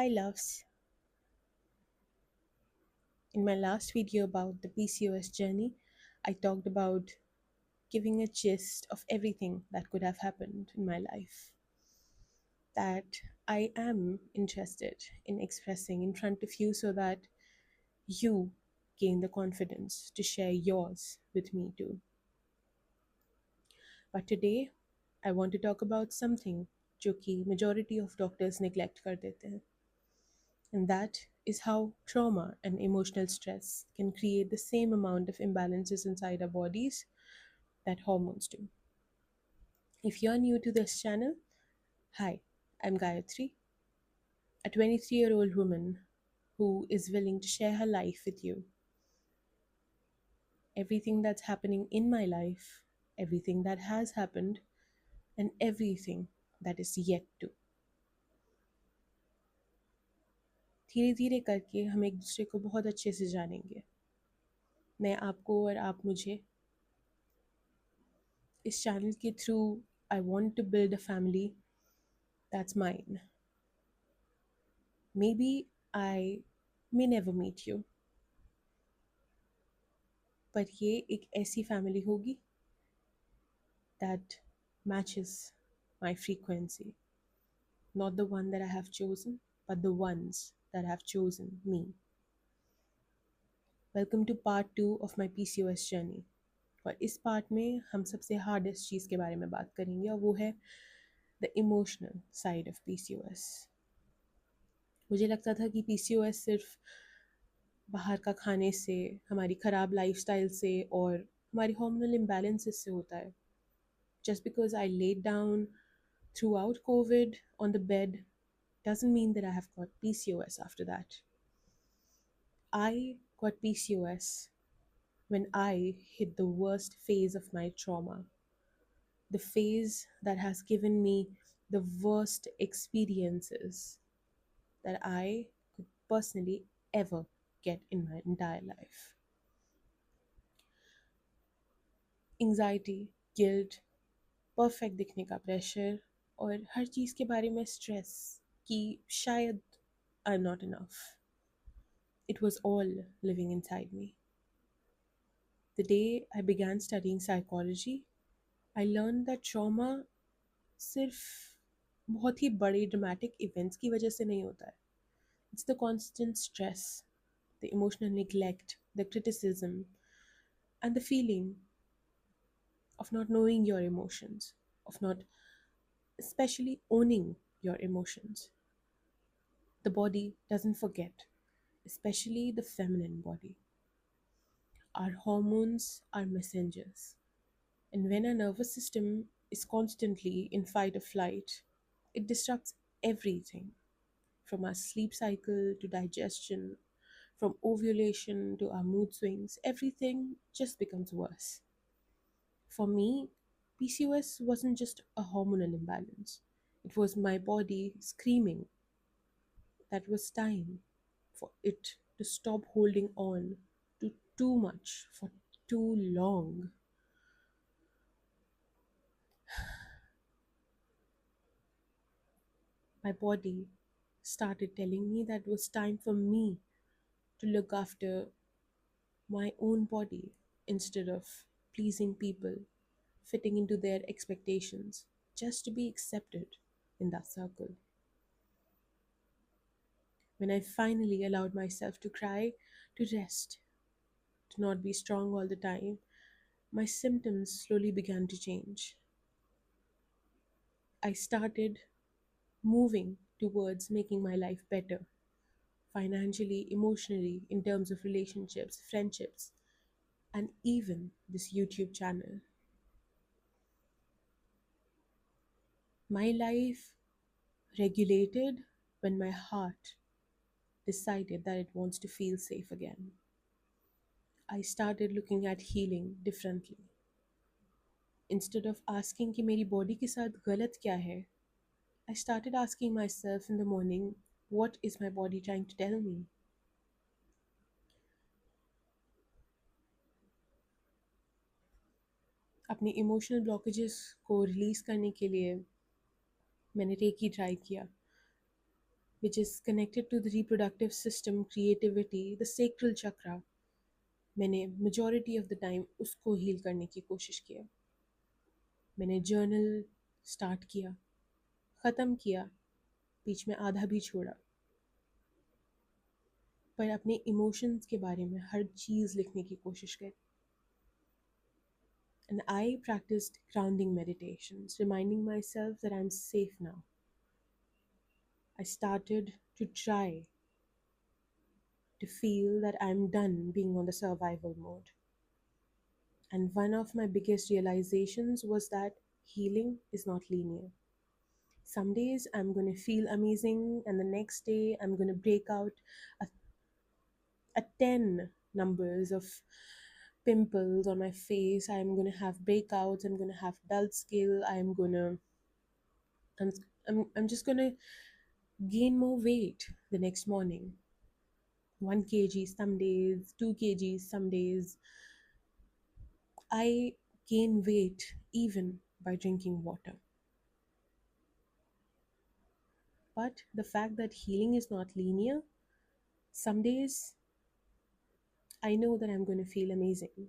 Hi loves, in my last video about the PCOS journey, I talked about giving a gist of everything that could have happened in my life that I am interested in expressing in front of you so that you gain the confidence to share yours with me too. But today, I want to talk about something जो कि majority of doctors neglect कर देते हैं. And that is how trauma and emotional stress can create the same amount of imbalances inside our bodies that hormones do. If you're new to this channel, hi, I'm Gayatri, a 23-year-old woman who is willing to share her life with you. Everything that's happening in my life, everything that has happened, and everything that is yet to. धीरे धीरे करके हम एक दूसरे को बहुत अच्छे से जानेंगे. मैं आपको और आप मुझे. इस चैनल के through I want to build a family that's mine. Maybe I may never meet you, पर ये एक ऐसी family होगी that matches my frequency. Not the one that I have chosen, but the ones that have chosen me. Welcome to part 2 of my PCOS journey. और इस part में हम सबसे हार्डेस्ट चीज़ के बारे में बात करेंगे और वो है the emotional side of PCOS. मुझे लगता था कि PCOS सिर्फ बाहर का खाने से, हमारी ख़राब लाइफस्टाइल से और हमारी हार्मोनल इम्बैलेंसेस से होता है. Just because I laid down throughout COVID on the bed doesn't mean that I have got PCOS after that. I got PCOS when I hit the worst phase of my trauma. The phase that has given me the worst experiences that I could personally ever get in my entire life. Anxiety, guilt, perfect दिखने का pressure और हर चीज़ के बारे में stress कि शायद I am not enough. It was all living inside me. The day I began studying psychology, I learned that trauma सिर्फ बहुत ही बड़े ड्रामेटिक इवेंट्स की वजह से नहीं होता है. It's the constant stress, the emotional neglect, the criticism, and the feeling of not knowing your emotions, of not especially owning your emotions. The body doesn't forget, especially the feminine body. Our hormones are messengers. And when our nervous system is constantly in fight or flight, it disrupts everything from our sleep cycle to digestion, from ovulation to our mood swings. Everything just becomes worse. For me, PCOS wasn't just a hormonal imbalance, it was my body screaming that was time for it to stop holding on to too much for too long. My body started telling me that it was time for me to look after my own body instead of pleasing people, fitting into their expectations, just to be accepted in that circle. When I finally allowed myself to cry, to rest, to not be strong all the time, my symptoms slowly began to change. I started moving towards making my life better, financially, emotionally, in terms of relationships, friendships, and even this YouTube channel. My life regulated when my heart decided that it wants to feel safe again. I started looking at healing differently. Instead of asking कि मेरी body के साथ गलत क्या है, I started asking myself in the morning, what is my body trying to tell me? अपने emotional blockages को release करने के लिए मैंने रेकी ट्राई किया. which is connected to the reproductive system, creativity, the sacral chakra. मैंने majority of the time उसको heal करने की कोशिश किया. मैंने journal start किया, ख़त्म किया, बीच में आधा भी छोड़ा, पर अपने emotions के बारे में हर चीज़ लिखने की कोशिश करी. And I practiced grounding meditations, reminding myself that I'm safe now. I started to try to feel that I'm done being on the survival mode. And one of my biggest realizations was that healing is not linear. Some days I'm going to feel amazing, and the next day I'm going to break out a, a 10 numbers of pimples on my face. I'm going to have breakouts, I'm going to have dull skin, I'm, I'm just going to gain more weight the next morning. 1 kg some days, 2 kgs some days. I gain weight even by drinking water. But the fact that healing is not linear, some days I know that I'm going to feel amazing.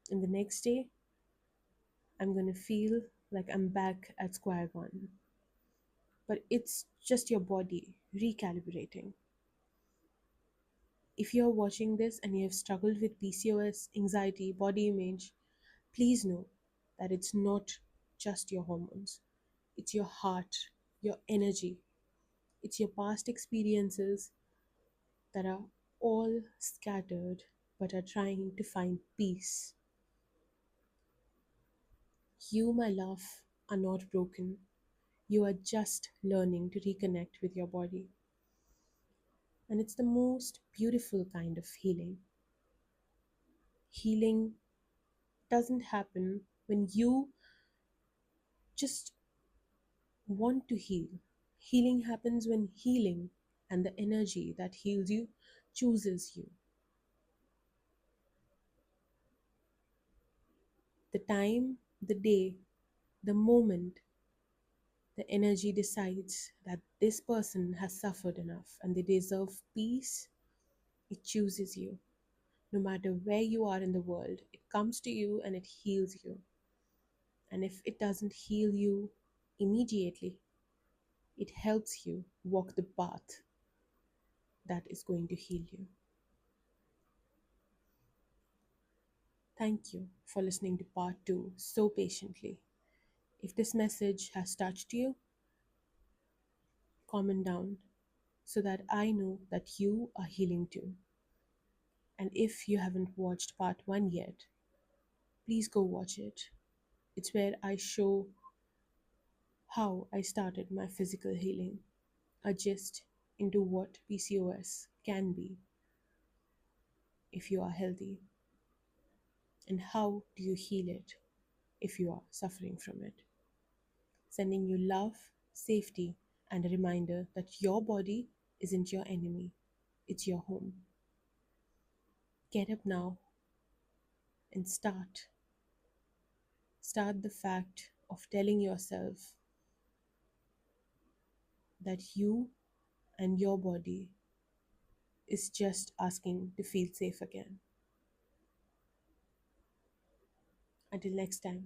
And the next day, I'm going to feel like I'm back at square one. But it's just your body recalibrating. If you're watching this and you have struggled with PCOS, anxiety, body image, please know that it's not just your hormones. It's your heart, your energy. It's your past experiences that are all scattered but are trying to find peace. You, my love, are not broken. You are just learning to reconnect with your body. And it's the most beautiful kind of healing. Healing doesn't happen when you just want to heal. Healing happens when healing and the energy that heals you chooses you. The time, the day, the moment the energy decides that this person has suffered enough and they deserve peace, it chooses you. No matter where you are in the world, it comes to you and it heals you. And if it doesn't heal you immediately, it helps you walk the path that is going to heal you. Thank you for listening to part 2 so patiently. If this message has touched you, comment down so that I know that you are healing too. And if you haven't watched part 1 yet, please go watch it. It's where I show how I started my physical healing, a gist into what PCOS can be if you are healthy, and how do you heal it if you are suffering from it. Sending you love, safety, and a reminder that your body isn't your enemy, it's your home. Get up now and start. Start the fact of telling yourself that you and your body is just asking to feel safe again. Until next time.